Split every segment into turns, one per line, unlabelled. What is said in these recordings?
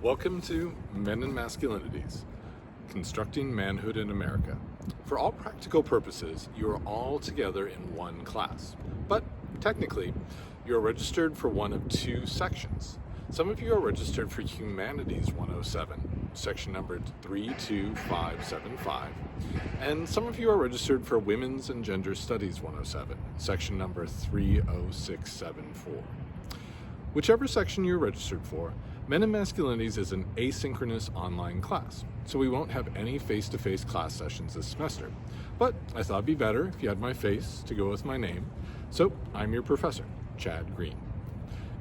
Welcome to Men and Masculinities, Constructing Manhood in America. For all practical purposes, you are all together in one class, but technically, you are registered for one of two sections. Some of you are registered for Humanities 107, section number 32575, and some of you are registered for Women's and Gender Studies 107, section number 30674. Whichever section you're registered for, Men and Masculinities is an asynchronous online class, so we won't have any face-to-face class sessions this semester. But I thought it'd be better if you had my face to go with my name, so I'm your professor, Chad Green.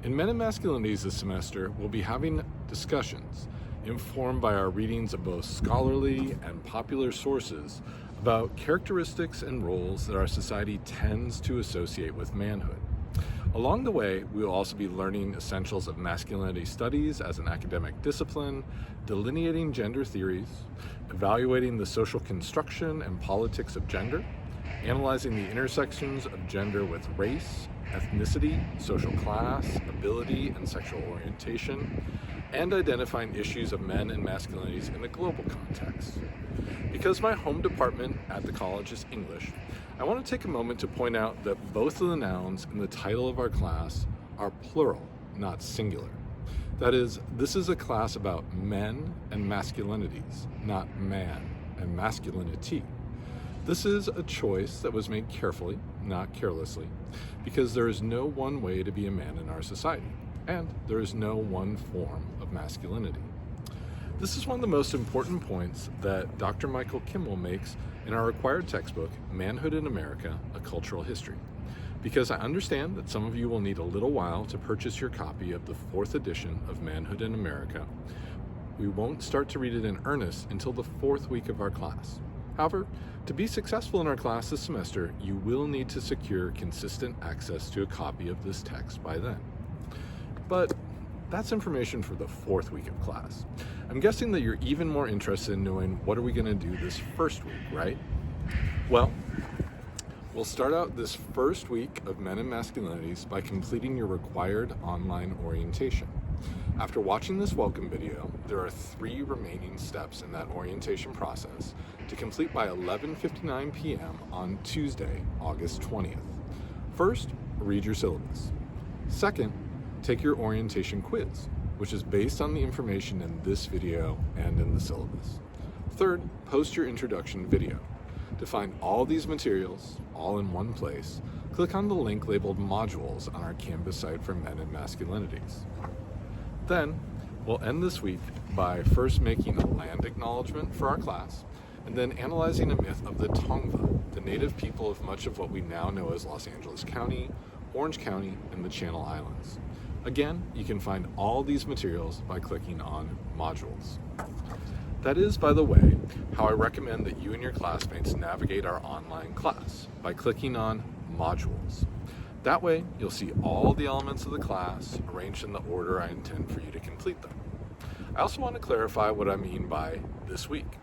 In Men and Masculinities this semester, we'll be having discussions informed by our readings of both scholarly and popular sources about characteristics and roles that our society tends to associate with manhood. Along the way, we will also be learning essentials of masculinity studies as an academic discipline, delineating gender theories, evaluating the social construction and politics of gender, analyzing the intersections of gender with race, ethnicity, social class, ability, and sexual orientation, and identifying issues of men and masculinities in a global context. Because my home department at the college is English, I want to take a moment to point out that both of the nouns in the title of our class are plural, not singular. That is, this is a class about men and masculinities, not man and masculinity. This is a choice that was made carefully, not carelessly, because there is no one way to be a man in our society, and there is no one form of masculinity. This is one of the most important points that Dr. Michael Kimmel makes in our required textbook, Manhood in America, A Cultural History. Because I understand that some of you will need a little while to purchase your copy of the 4th edition of Manhood in America, we won't start to read it in earnest until the 4th week of our class. However, to be successful in our class this semester, you will need to secure consistent access to a copy of this text by then. But that's information for the 4th week of class. I'm guessing that you're even more interested in knowing what are we going to do this first week, right? Well, we'll start out this first week of Men and Masculinities by completing your required online orientation. After watching this welcome video, there are 3 remaining steps in that orientation process to complete by 11:59 p.m. on Tuesday, August 20th. First, read your syllabus. Second, take your orientation quiz, which is based on the information in this video and in the syllabus. Third, post your introduction video. To find all these materials, all in one place, click on the link labeled Modules on our Canvas site for Men and Masculinities. Then, we'll end this week by first making a land acknowledgement for our class, and then analyzing a myth of the Tongva, the native people of much of what we now know as Los Angeles County, Orange County, and the Channel Islands. Again, you can find all these materials by clicking on Modules. That is, by the way, how I recommend that you and your classmates navigate our online class, by clicking on Modules. That way, you'll see all the elements of the class arranged in the order I intend for you to complete them. I also want to clarify what I mean by this week.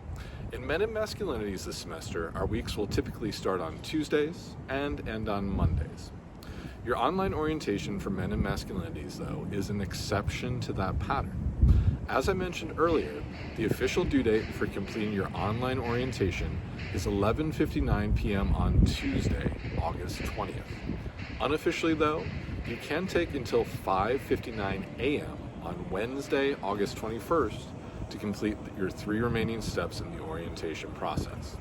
In Men and Masculinities this semester, our weeks will typically start on Tuesdays and end on Mondays. Your online orientation for Men and Masculinities, though, is an exception to that pattern. As I mentioned earlier, the official due date for completing your online orientation is 11:59 p.m. on Tuesday, August 20th. Unofficially, though, you can take until 5:59 a.m. on Wednesday, August 21st to complete your 3 remaining steps in the orientation process.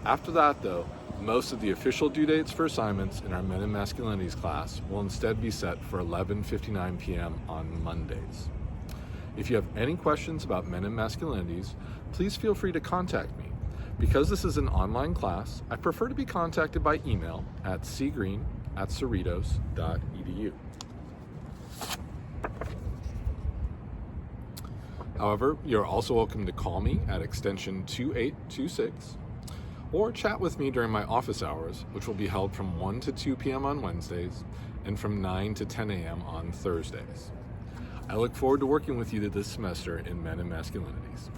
After that, though, most of the official due dates for assignments in our Men and Masculinities class will instead be set for 11:59 p.m. on Mondays. If you have any questions about Men and Masculinities, please feel free to contact me. Because this is an online class, I prefer to be contacted by email at cgreen@cerritos.edu. However, you're also welcome to call me at extension 2826 or chat with me during my office hours, which will be held from 1 to 2 p.m. on Wednesdays and from 9 to 10 a.m. on Thursdays. I look forward to working with you this semester in Men and Masculinities.